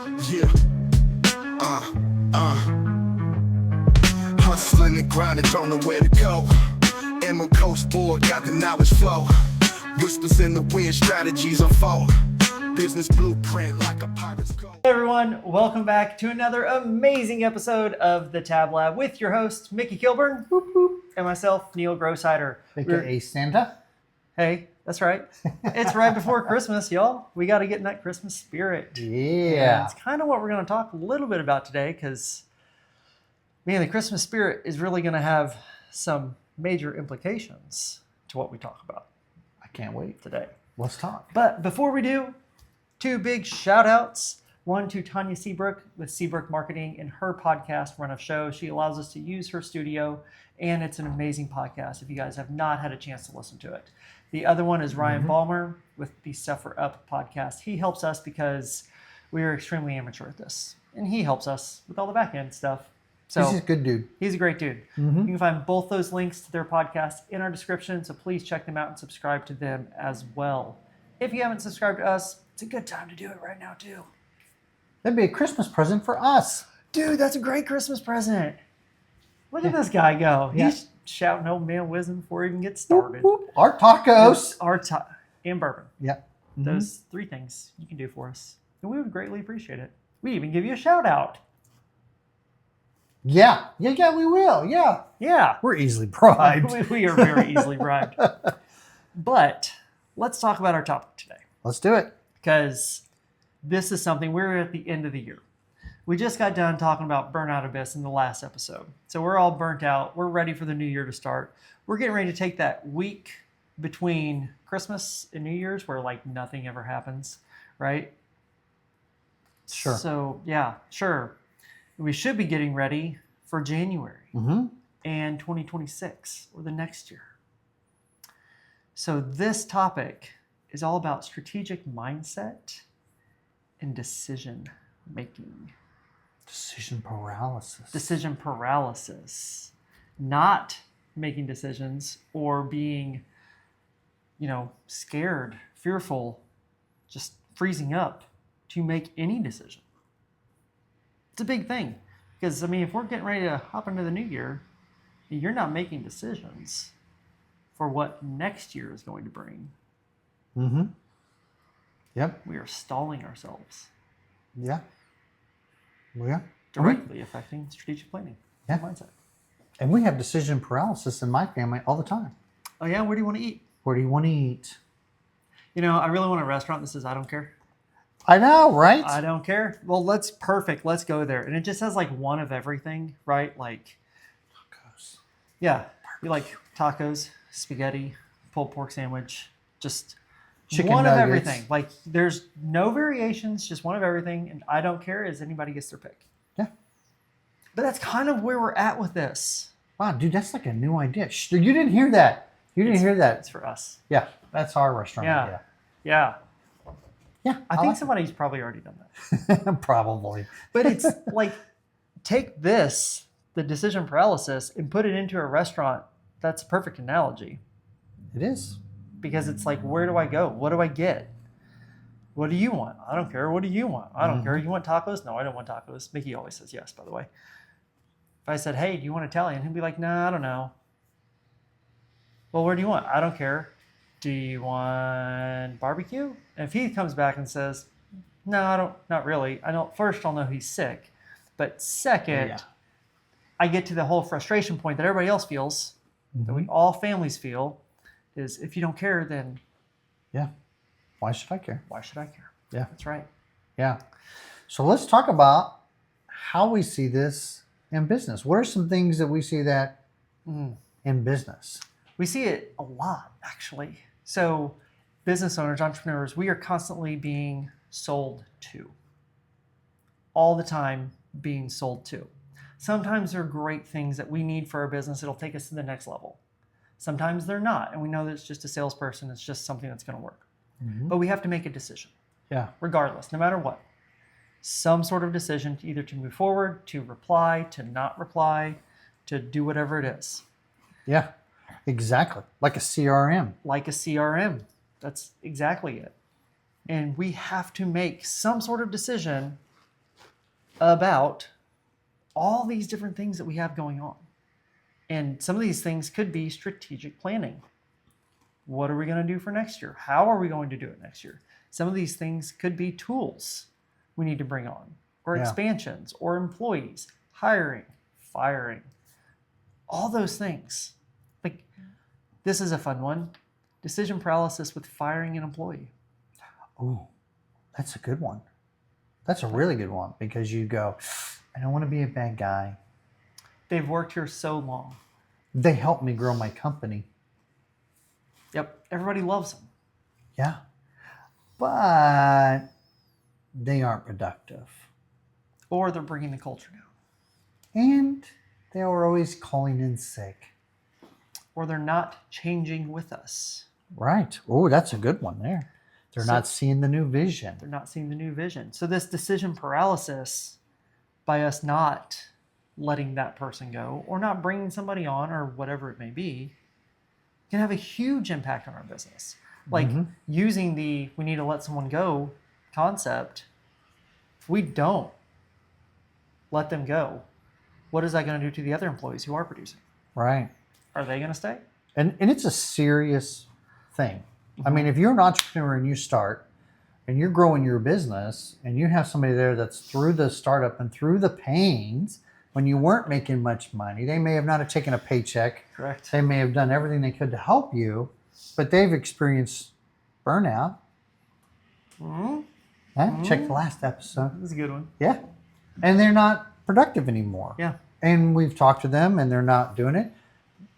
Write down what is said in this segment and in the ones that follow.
Yeah. Hustling and grinding, don't know where to go. Emerald Coast board, got the knowledge flow. Whispers in the wind, strategies unfold. Business blueprint like a pirate's code. Hey everyone, welcome back to another amazing episode of the Tab Lab with your host, Mickey Kilburn, and myself, Neil Grossheider. AKA Santa. Hey, that's right. It's right before Christmas, y'all. We got to get in that Christmas spirit. Yeah. And it's kind of what we're going to talk a little bit about today because, man, the Christmas spirit is really going to have some major implications to what we talk about I can't wait. today. Let's talk. But before we do, two big shout outs. One to Tanya Seabrook with Seabrook Marketing and her podcast, Run of Show. She allows us to use her studio, and it's an amazing podcast if you guys have not had a chance to listen to it. The other one is Ryan Balmer with the Suffer Up podcast. He helps us because we are extremely amateur at this, and he helps us with all the back end stuff. So He's a good dude. he's a great dude. You can find both those links to their podcast in our description, so please check them out and subscribe to them as well. If you haven't subscribed to us, it's a good time to do it right now too. That'd be a Christmas present for us. Dude, that's a great Christmas present. Look at this guy go. Yeah. He's shouting old man wisdom before he even gets started. Whoop, whoop. Our tacos. And bourbon. Yep. Those three things you can do for us. And we would greatly appreciate it. We even give you a shout out. Yeah, we will. Yeah. Yeah. We're easily bribed. We are very easily bribed. But let's talk about our topic today. Let's do it. Because this is something, we're at the end of the year. We just got done talking about Burnout Abyss in the last episode. So we're all burnt out. We're ready for the new year to start. We're getting ready to take that week between Christmas and New Year's where like nothing ever happens, right? Sure. So yeah, sure. We should be getting ready for January and 2026 or the next year. So this topic is all about strategic mindset and decision making. Decision paralysis. Decision paralysis. Not making decisions or being, scared, fearful, just freezing up to make any decision. It's a big thing because, if we're getting ready to hop into the new year, you're not making decisions for what next year is going to bring. Yep. We are stalling ourselves. Yeah. Yeah. Directly affecting strategic planning and mindset. And we have decision paralysis in my family all the time. Oh yeah, where do you want to eat? Where do you want to eat? I really want a restaurant that says I don't care. I know, right? I don't care. Well, perfect. Let's go there. And it just has like one of everything, right? Like Tacos. yeah, you like tacos, spaghetti, pulled pork sandwich, just Chicken one nuggets. of everything. Like there's no variations, just one of everything. And I don't care as anybody gets their pick. Yeah. But that's kind of where we're at with this. Wow, dude, that's like a new idea. You didn't hear that. You didn't hear that. It's for us. Yeah, that's our restaurant Yeah. idea. Yeah. Yeah, I think like somebody's probably already done that. it. Probably. But it's like, take this, the decision paralysis, and put it into a restaurant. That's a perfect analogy. It is. Because it's like, where do I go? What do I get? What do you want? I don't care. What do you want? I don't care. You want tacos? No, I don't want tacos. Mickey always says yes, by the way. If I said, hey, do you want Italian? He'd be like, nah, I don't know. Well, where do you want? I don't care. Do you want barbecue? And if he comes back and says, no, I don't, not really. First, I'll know he's sick. But second, I get to the whole frustration point that everybody else feels, that we all families feel, is if you don't care, then Yeah. Why should I care? why should I care? Yeah. That's right. Yeah. So let's talk about how we see this in business. What are some things that we see that in business? We see it a lot, actually. So business owners, entrepreneurs, we are constantly being sold to. All the time being sold to. Sometimes they're great things that we need for our business. It'll take us to the next level. Sometimes they're not. And we know that it's just a salesperson. It's just something that's going to work. But we have to make a decision. Yeah. Regardless, no matter what. Some sort of decision to either to move forward, to reply, to not reply, to do whatever it is. Yeah. Exactly. Like a CRM. Like a CRM. That's exactly it. And we have to make some sort of decision about all these different things that we have going on. And some of these things could be strategic planning. What are we going to do for next year? How are we going to do it next year? Some of these things could be tools we need to bring on, or Yeah. expansions, or employees, hiring, firing, all those things. Like, this is a fun one. Decision paralysis with firing an employee. Ooh, that's a good one. That's a really good one, because you go, I don't want to be a bad guy. They've worked here so long. They helped me grow my company. Yep, everybody loves them. Yeah. But they aren't productive. Or they're bringing the culture down. And they were always calling in sick. Or they're not changing with us. Right. Oh, that's a good one there. They're So- not seeing the new vision. They're not seeing the new vision. So this decision paralysis, by us not letting that person go or not bringing somebody on or whatever it may be, can have a huge impact on our business. Like using the we need to let someone go concept, if we don't let them go, what is that going to do to the other employees who are producing? Right. Are they going to stay? And it's a serious thing. I mean, if you're an entrepreneur and you start and you're growing your business and you have somebody there that's through the startup and through the pains when you weren't making much money, they may have not have taken a paycheck. Correct. They may have done everything they could to help you, but they've experienced burnout. Check the last episode. That's a good one. Yeah. And they're not productive anymore. Yeah. And we've talked to them and they're not doing it.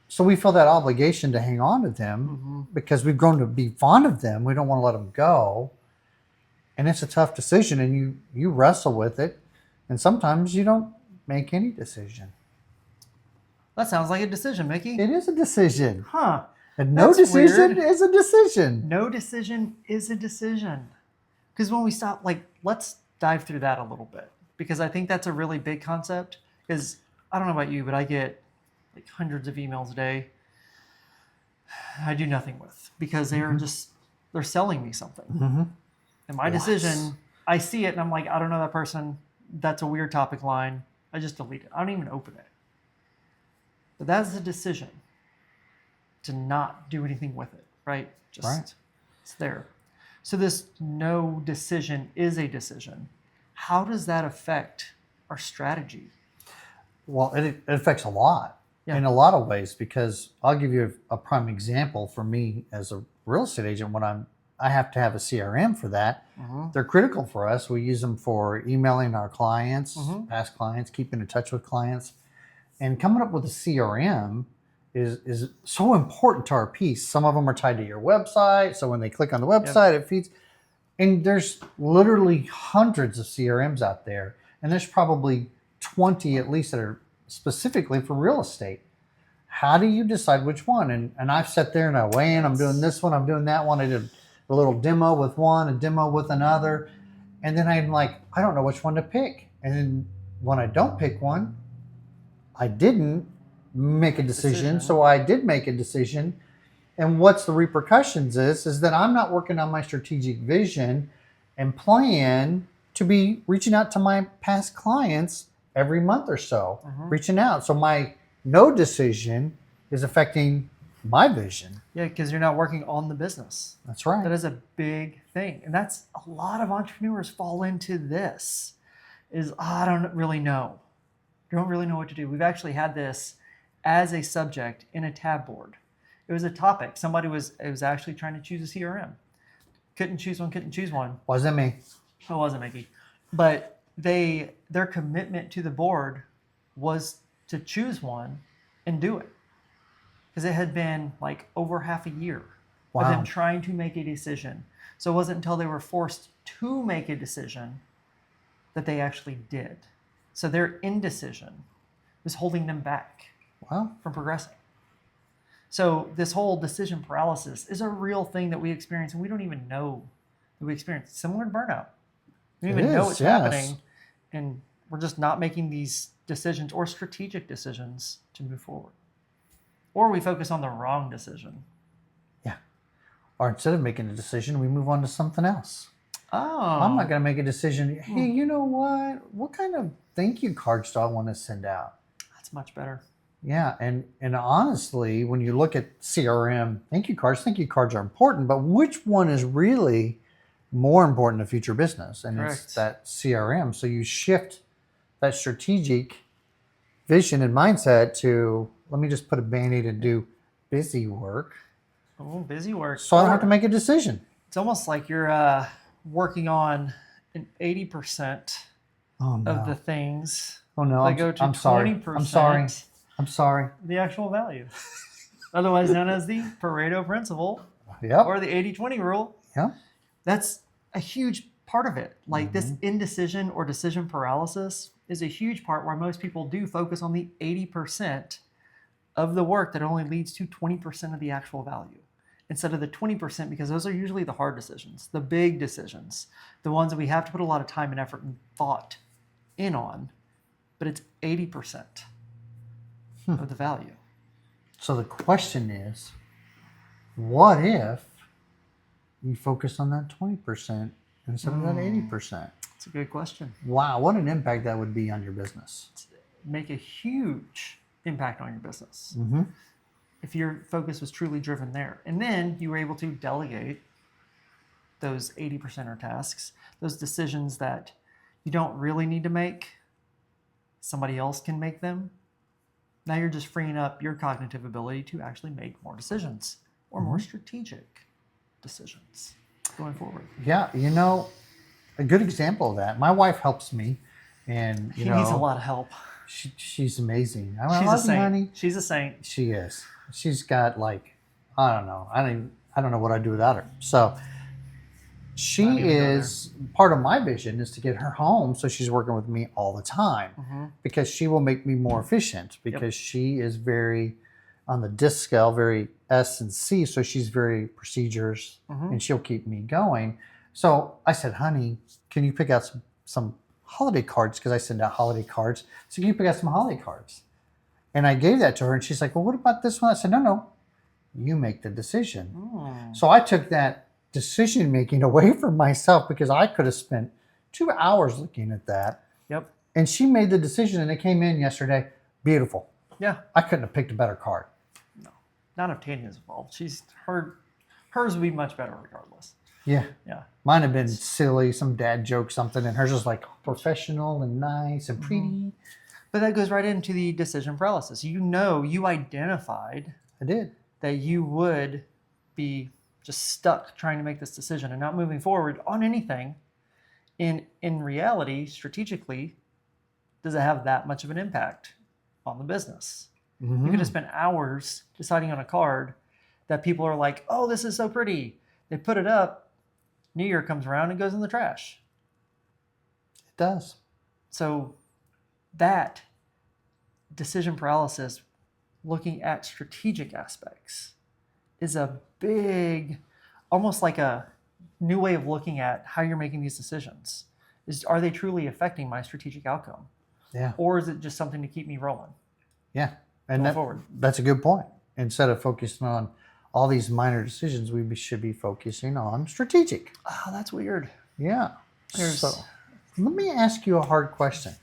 So we feel that obligation to hang on to them because we've grown to be fond of them. We don't want to let them go. And it's a tough decision, and you wrestle with it. And sometimes you don't make any decision. That sounds like a decision, Mickey. It is a decision. Huh. And no That's decision weird. is a decision. No decision is a decision. Because when we stop, like, let's dive through that a little bit. Because I think that's a really big concept. Because I don't know about you, but I get like hundreds of emails a day I do nothing with because they're they're selling me something. And my decision, I see it and I'm like, I don't know that person. That's a weird topic line. I just delete it. I don't even open it. But that's a decision to not do anything with it, right? Just it's there. So this no decision is a decision. How does that affect our strategy? Well, it affects a lot Yeah. in a lot of ways, because I'll give you a prime example for me as a real estate agent. When I have to have a CRM for that. They're critical for us. We use them for emailing our clients, past clients, keeping in touch with clients. And coming up with a CRM is so important to our piece. Some of them are tied to your website. So when they click on the website, it feeds. And there's literally hundreds of CRMs out there. And there's probably 20 at least that are specifically for real estate. How do you decide which one? And I've sat there and I weigh in. I'm doing this one. I'm doing that one. I did a little demo with one, a demo with another. And then I'm like, I don't know which one to pick. And then when I don't pick one, I didn't make a decision. So I did make a decision. And what's the repercussions is that I'm not working on my strategic vision and plan to be reaching out to my past clients every month or so, reaching out. So my no decision is affecting my vision. Yeah, because you're not working on the business. That's right. That is a big thing. And that's a lot of entrepreneurs fall into this is, I don't really know. I don't really know what to do. We've actually had this as a subject in a tab board. It was a topic. Somebody was actually trying to choose a CRM. Couldn't choose one. Wasn't me. It wasn't Mickey. But their commitment to the board was to choose one and do it. Because it had been like over half a year of them trying to make a decision. So it wasn't until they were forced to make a decision that they actually did. So their indecision was holding them back from progressing. So this whole decision paralysis is a real thing that we experience, and we don't even know that we experience. Similar to burnout. We don't even know it's happening, and we're just not making these decisions or strategic decisions to move forward. Or we focus on the wrong decision. Yeah. Or instead of making a decision, we move on to something else. I'm Oh, not going to make a decision. Hey, you know what? What kind of thank you cards do I want to send out? that's much better. Yeah, and honestly, when you look at CRM thank you cards are important, but which one is really more important to future business? And it's Correct. that CRM. So you shift that strategic vision and mindset to let me just put a band-aid and do busy work, Oh, busy work. so I don't have Or to make a decision. it's almost like you're working on an 80% Oh of the no! things Oh no! that go to I'm sorry. 20% I'm sorry. I'm sorry. the actual value. Otherwise known as the Pareto principle Yep. or the 80-20 rule. Yep. That's a huge part of it. Like this Mm-hmm. indecision or decision paralysis is a huge part where most people do focus on the 80% of the work that only leads to 20% of the actual value instead of the 20%, because those are usually the hard decisions, the big decisions, the ones that we have to put a lot of time and effort and thought in on, but it's 80% of the value. So the question is, what if you focus on that 20% instead of that 80%? It's a good question. Wow, what an impact that would be on your business. Make a huge impact on your business Mm-hmm. if your focus was truly driven there. And then you were able to delegate those 80% of tasks, those decisions that you don't really need to make, somebody else can make them. Now you're just freeing up your cognitive ability to actually make more decisions or more strategic decisions going forward. Yeah, a good example of that. My wife helps me, and He needs a lot of help. she's amazing. I She's a love you, saint. honey. She's a saint. She is. She's got like, I don't know. I don't know what I'd do without her. So she Not even go there. is part of my vision is to get her home so she's working with me all the time because she will make me more efficient because she is very on the DISC scale, very S and C. So she's very procedures and she'll keep me going. So I said, honey, can you pick out some holiday cards? Because I send out holiday cards. So can you pick out some holiday cards? And I gave that to her and she's like, well, what about this one? I said, no, you make the decision. So I took that decision making away from myself because I could have spent 2 hours looking at that. Yep. And she made the decision and it came in yesterday. Beautiful. Yeah. I couldn't have picked a better card. No. Not if Tanya's involved. Hers would be much better regardless. Yeah. Yeah. Mine have been silly, some dad joke, something, and hers was like professional and nice and pretty. But that goes right into the decision paralysis. You identified I did. that you would be just stuck trying to make this decision and not moving forward on anything. In reality, strategically, does it have that much of an impact on the business? You could have spent hours deciding on a card that people are like, oh, this is so pretty. They put it up, New Year comes around and goes in the trash. It does. So that decision paralysis, looking at strategic aspects, is a big, almost like a new way of looking at how you're making these decisions. Are they truly affecting my strategic outcome? Yeah. Or is it just something to keep me rolling? Yeah. And Going forward. that's a good point. Instead of focusing on all these minor decisions, we should be focusing on strategic. Oh, that's weird. Yeah. There's- So let me ask you a hard question.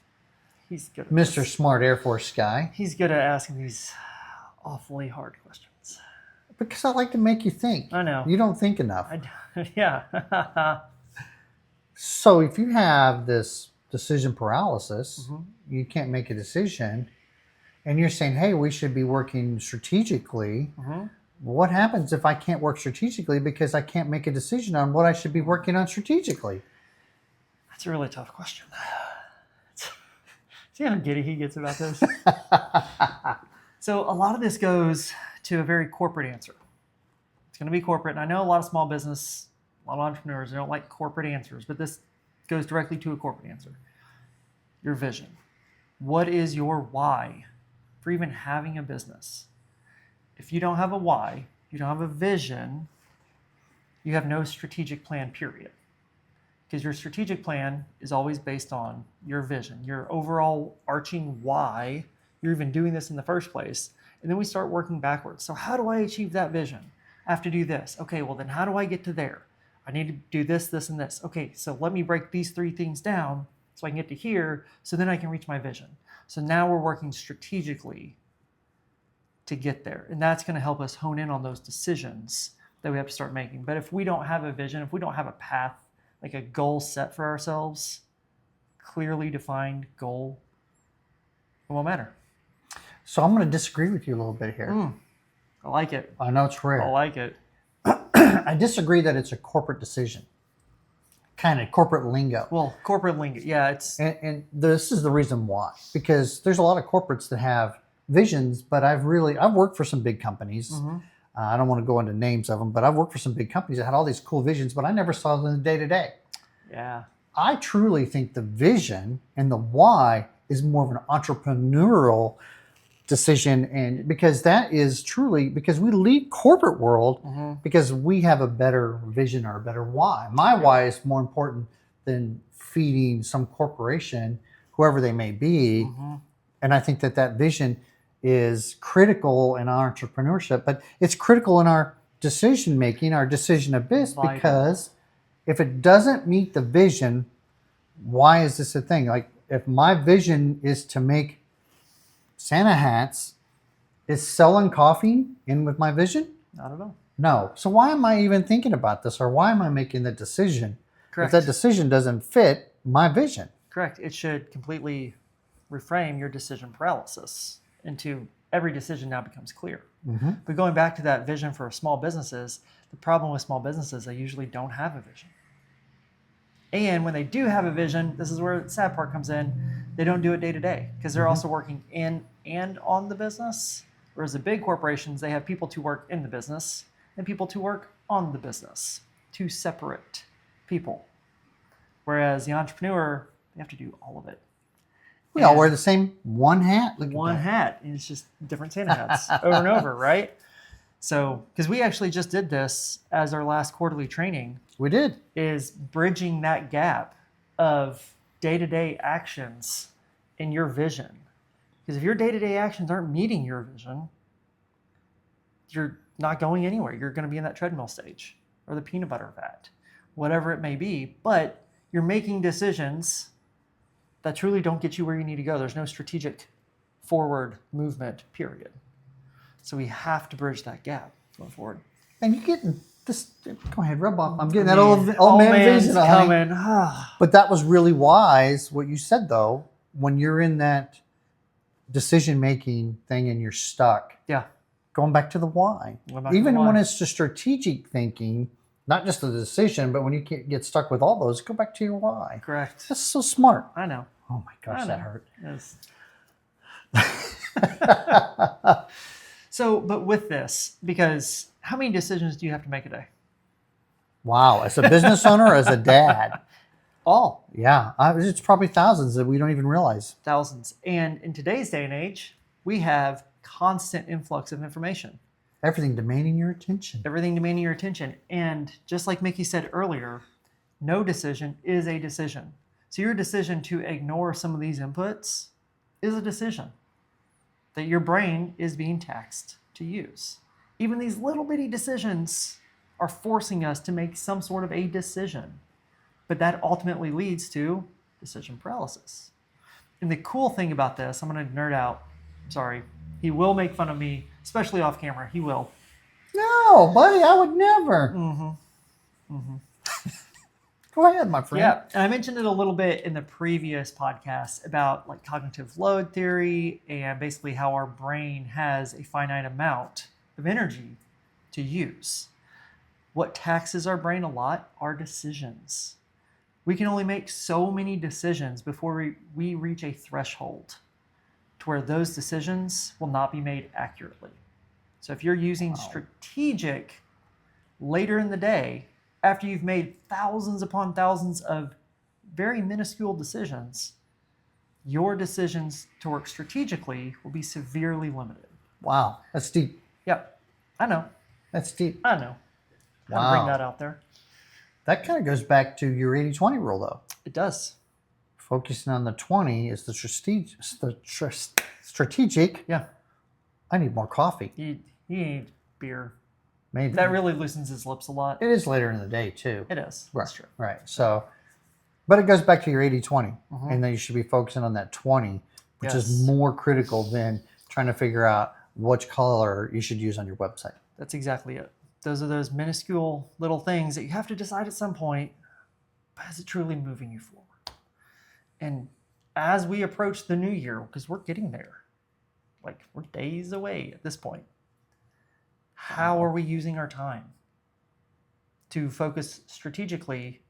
He's good at Mr. this. Smart Air Force guy, He's good at asking these awfully hard questions. because I like to make you think. I know. You don't think enough. Yeah. So if you have this decision paralysis, you can't make a decision, and you're saying, hey, we should be working strategically. What happens if I can't work strategically because I can't make a decision on what I should be working on strategically? That's a really tough question. See how giddy he gets about this? So a lot of this goes to a very corporate answer. It's going to be corporate. And I know a lot of small business, a lot of entrepreneurs, they don't like corporate answers, but this goes directly to a corporate answer. Your vision. What is your why for even having a business? If you don't have a why, you don't have a vision, you have no strategic plan, period. Because your strategic plan is always based on your vision, your overall arching why you're even doing this in the first place. And then we start working backwards. So how do I achieve that vision? I have to do this. Okay, well then how do I get to there? I need to do this, this, and this. Okay, so let me break these 3 things down so I can get to here, so then I can reach my vision. So now we're working strategically to get there. And that's going to help us hone in on those decisions that we have to start making. But if we don't have a vision, if we don't have a path, like a goal set for ourselves, clearly defined goal, it won't matter. So I'm going to disagree with you a little bit here. I like it. I know it's rare. I like it. I disagree that it's a corporate decision, kind of corporate lingo. Well, corporate lingo, yeah, it's And this is the reason why. Because there's a lot of corporates that have visions, but I've worked for some big companies. I don't want to go into names of them, but I've worked for some big companies that had all these cool visions, but I never saw them in the day-to-day. yeah. I truly think the vision and the why is more of an entrepreneurial decision, and because that is truly because we leave corporate world because we have a better vision or a better why. My why is more important than feeding some corporation, whoever they may be, and I think that that vision is critical in our entrepreneurship, but it's critical in our decision making, our decision of this, Vital. because if it doesn't meet the vision, why is this a thing? Like if my vision is to make Santa hats, is selling coffee in with my vision? I don't know. No. So why am I even thinking about this, or why am I making the decision Correct. if that decision doesn't fit my vision? Correct. It should completely reframe your decision paralysis into every decision now becomes clear. But going back to that vision for small businesses, the problem with small businesses, they usually don't have a vision. And when they do have a vision, this is where the sad part comes in, they don't do it day to day because they're also working in and on the business. Whereas the big corporations, they have people to work in the business and people to work on the business, 2 separate people. Whereas the entrepreneur, they have to do all of it. We all wear the same one hat. Look at One that. hat, and it's just different Santa hats over and over, right? So, because we actually just did this as our last quarterly training, We did. is bridging that gap of day-to-day actions in your vision. Because if your day-to-day actions aren't meeting your vision, you're not going anywhere. You're going to be in that treadmill stage or the peanut butter vat, whatever it may be. But you're making decisions that truly don't get you where you need to go. There's no strategic forward movement, period. So we have to bridge that gap going forward. And you're getting this. Go ahead, rub off. I'm getting that old man man's vision. honey. coming. But that was really wise, what you said, though. When you're in that decision-making thing and you're stuck, Yeah. going back to the why. Going back to Even the when why. it's just strategic thinking, not just the decision, but when you can't get stuck with all those, go back to your why. Correct. That's so smart. I know. Oh my gosh, I that know. hurt. Yes. So, but with this, because how many decisions do you have to make a day? Wow, as a business owner, as a dad, All. yeah, it's probably thousands that we don't even realize. Thousands. And in today's day and age, we have constant influx of information. Everything demanding your attention. Everything demanding your attention. And just like Mickey said earlier, no decision is a decision. So your decision to ignore some of these inputs is a decision that your brain is being taxed to use. Even these little bitty decisions are forcing us to make some sort of a decision. But that ultimately leads to decision paralysis. And the cool thing about this, I'm going to nerd out. Sorry. He will make fun of me, especially off camera. He will. No, buddy, I would never. Go ahead, my friend. Yeah, and I mentioned it a little bit in the previous podcast about like cognitive load theory and basically how our brain has a finite amount of energy to use. What taxes our brain a lot are decisions. We can only make so many decisions before we reach a threshold to where those decisions will not be made accurately. So if you're using strategic later in the day, after you've made thousands upon thousands of very minuscule decisions, your decisions to work strategically will be severely limited. Wow, that's deep. Yep, I know. That's deep. I know. How to Wow. bring that out there. That kind of goes back to your 80-20 rule, though. It does. Focusing on the 20 is the strategic. Yeah. I need more coffee. You need beer. Maybe. That really loosens his lips a lot. It is later in the day too. It is. Right. That's true. Right. So, but it goes back to your 80-20. And then you should be focusing on that 20, which is Yes. more critical than trying to figure out which color you should use on your website. That's exactly it. Those are those minuscule little things that you have to decide at some point, but is it truly moving you forward? And as we approach the new year, because we're getting there, like we're days away at this point, how are we using our time to focus strategically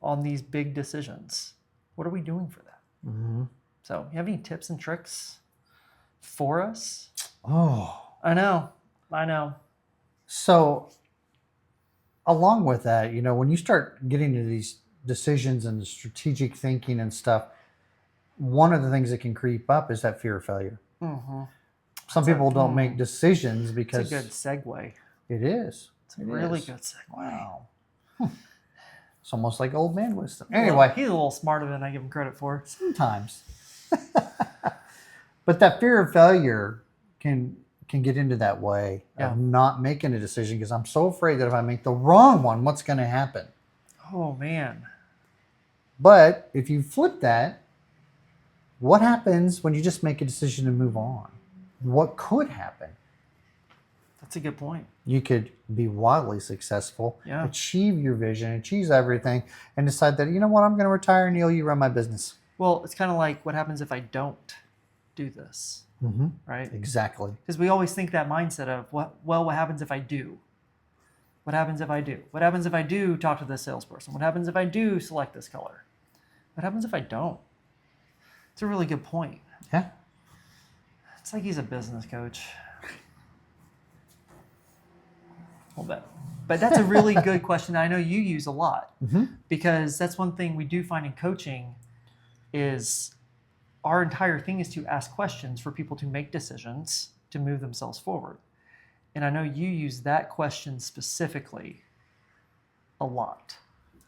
on these big decisions? What are we doing for that? Mm-hmm. So, you have any tips and tricks for us? Oh. I know. So, along with that, when you start getting to these decisions and the strategic thinking and stuff, one of the things that can creep up is that fear of failure. Mm-hmm. Some people don't make decisions because It's a good segue. it is. It's a really good segue. Wow. It's almost like old man wisdom. Anyway, he's a little smarter than I give him credit for. sometimes. But that fear of failure can get into that way of not making a decision because I'm so afraid that if I make the wrong one, what's going to happen? Oh, man. But if you flip that, what happens when you just make a decision to move on? What could happen? That's a good point. You could be wildly successful, Yeah. achieve your vision, achieve everything, and decide that, you know what, I'm going to retire, Neil, you run my business. Well, it's kind of like what happens if I don't do this, Mm-hmm. right? Exactly. Because we always think that mindset of, what happens if I do? What happens if I do? What happens if I do talk to this salesperson? What happens if I do select this color? What happens if I don't? It's a really good point. Yeah. It's like he's a business coach. A little bit. But that's a really good question that I know you use a lot, because that's one thing we do find in coaching is our entire thing is to ask questions for people to make decisions to move themselves forward. And I know you use that question specifically a lot.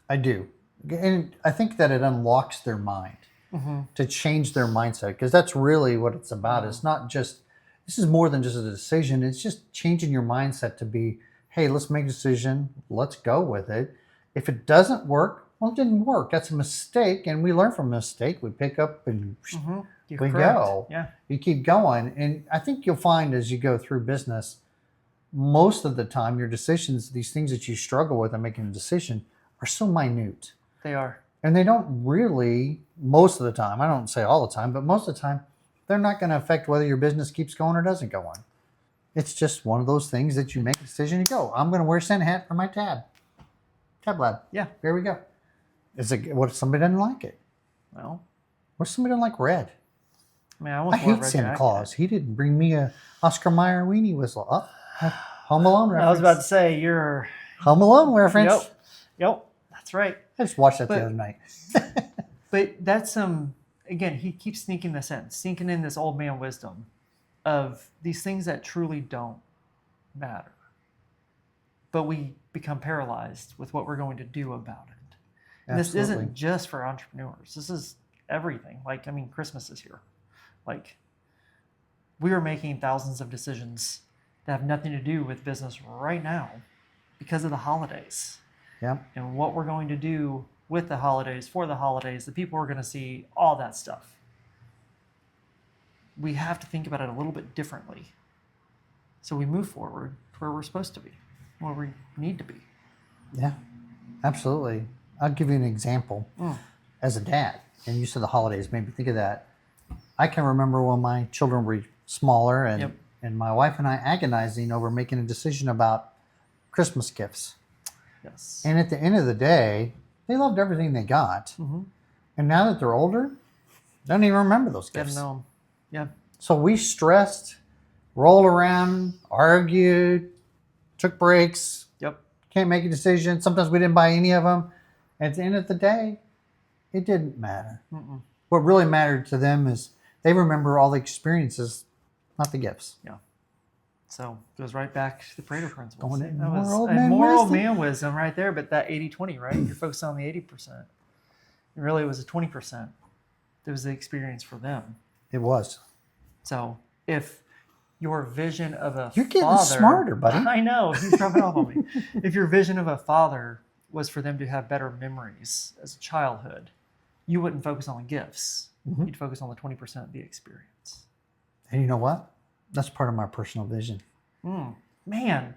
I do. And I think that it unlocks their mind to change their mindset, because that's really what it's about. It's not just, this is more than just a decision. It's just changing your mindset to be, hey, let's make a decision. Let's go with it. If it doesn't work, well, it didn't work. That's a mistake. And we learn from a mistake. We pick up and You're we correct. go. Yeah. You keep going. And I think you'll find as you go through business, most of the time, your decisions, these things that you struggle with in making a decision, are so minute. They are. And they don't really, most of the time, I don't say all the time, but most of the time, they're not going to affect whether your business keeps going or doesn't go on. It's just one of those things that you make a decision and go, I'm going to wear Santa hat for my tab lab. Yeah. There we go. What if somebody doesn't like it? Well, What if somebody doesn't like red? I mean, I I almost wore a hate red Santa jacket. Claus. He didn't bring me a Oscar Mayer weenie whistle. Oh, Home Alone reference. I was about to say, you're... Home Alone reference. Yep. That's right. I just watched that But- the other night. But that's again, he keeps sneaking in this old man wisdom of these things that truly don't matter. But we become paralyzed with what we're going to do about it. And this Absolutely. isn't just for entrepreneurs. This is everything. Like, I mean, Christmas is here. Like, we are making thousands of decisions that have nothing to do with business right now because of the holidays. Yeah. And what we're going to do with the holidays, for the holidays, the people we're going to see, all that stuff. We have to think about it a little bit differently. So we move forward to where we're supposed to be, where we need to be. Yeah, absolutely. I'll give you an example. As a dad, and you said the holidays made me think of that. I can remember when my children were smaller and my wife and I agonizing over making a decision about Christmas gifts. Yes. And at the end of the day, they loved everything they got. And now that they're older, they don't even remember those Get gifts. to know 'em. Yeah. So we stressed, rolled around, argued, took breaks, Yep. can't make a decision. Sometimes we didn't buy any of them. At the end of the day, it didn't matter. What really mattered to them is they remember all the experiences, not the gifts. Yeah. So it goes right back to the Pareto principle. Going See, in that more was old a man more old wisdom. man wisdom right there, but that 80-20, right? You're focused on the 80%. And really, it was a 20%. It was the experience for them. It was. So if your vision of a You're getting father, smarter, buddy. I know, he's rubbing off on me. If your vision of a father was for them to have better memories as a childhood, you wouldn't focus on the gifts. Mhm. You'd focus on the 20% of the experience. And you know what? That's part of my personal vision. Man,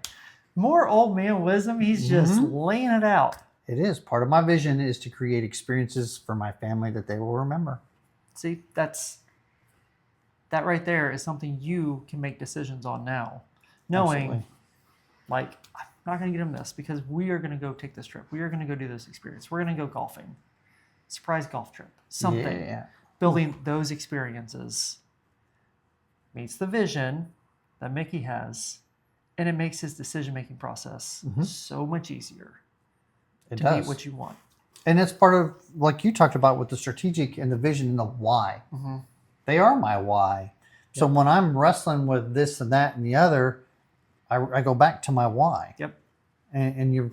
more old man wisdom. He's just laying it out. It is. Part of my vision is to create experiences for my family that they will remember. See, that right there is something you can make decisions on now. Knowing, Absolutely. like, I'm not going to get him this because we are going to go take this trip. We are going to go do this experience. We're going to go golfing. Surprise golf trip. Something. Yeah. Building those experiences meets the vision that Mickey has, and it makes his decision-making process so much easier It to does. meet what you want. And it's part of, like you talked about with the strategic and the vision and the why. They are my why. So when I'm wrestling with this and that and the other, I go back to my why. Yep. And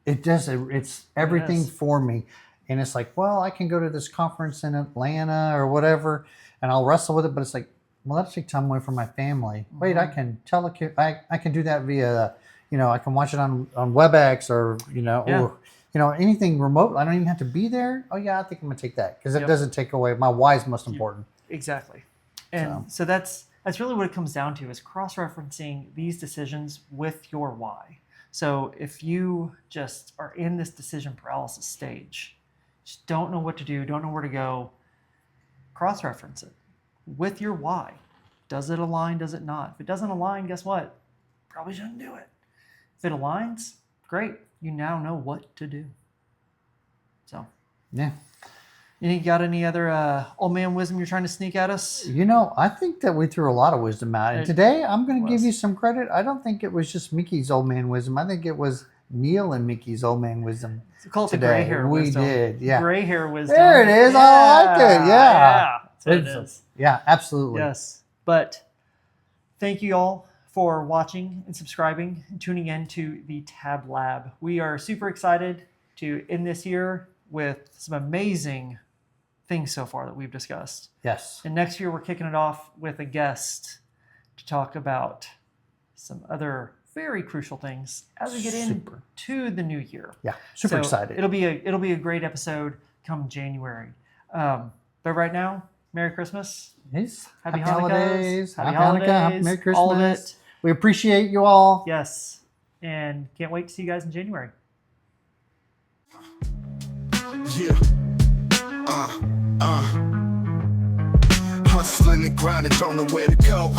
it's everything is. for me. And it's like, well, I can go to this conference in Atlanta or whatever, and I'll wrestle with it. But it's like, well, that's take time away from my family. Wait, I can I can do that via, I can watch it on WebEx or, or, anything remote. I don't even have to be there. Oh yeah, I think I'm gonna take that because it doesn't take away my why is most important. Exactly. And so that's really what it comes down to is cross-referencing these decisions with your why. So if you just are in this decision paralysis stage, just don't know what to do, don't know where to go, cross-reference it with your why. Does it align? Does it not? If it doesn't align, guess what? Probably shouldn't do it. If it aligns, great. You now know what to do. So, Yeah. you got any other old man wisdom you're trying to sneak at us? I think that we threw a lot of wisdom out. And today I'm going to give you some credit. I don't think it was just Mickey's old man wisdom. I think it was Neil and Mickey's old man wisdom. Call it the today. gray hair wisdom. We did, yeah. Gray hair wisdom. There it is. I like it. Yeah. That's what it is. Yeah, absolutely. Yes. But thank you all for watching and subscribing and tuning in to the Tab Lab. We are super excited to end this year with some amazing things so far that we've discussed. Yes. And next year we're kicking it off with a guest to talk about some other very crucial things as we get into the new year. Yeah. Super So excited. It'll be a great episode come January. But right now, Merry Christmas. Yes. Happy holidays. Happy Hanukkah. Happy holidays. Merry Christmas. All of it. We appreciate you all. Yes. And can't wait to see you guys in January. Yeah. Hustling and grinding, don't know where to go.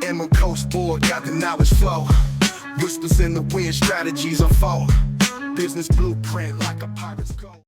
And my coast board got the knowledge flow. Whispers in the wind, strategies unfold. Business blueprint like a pirate's code.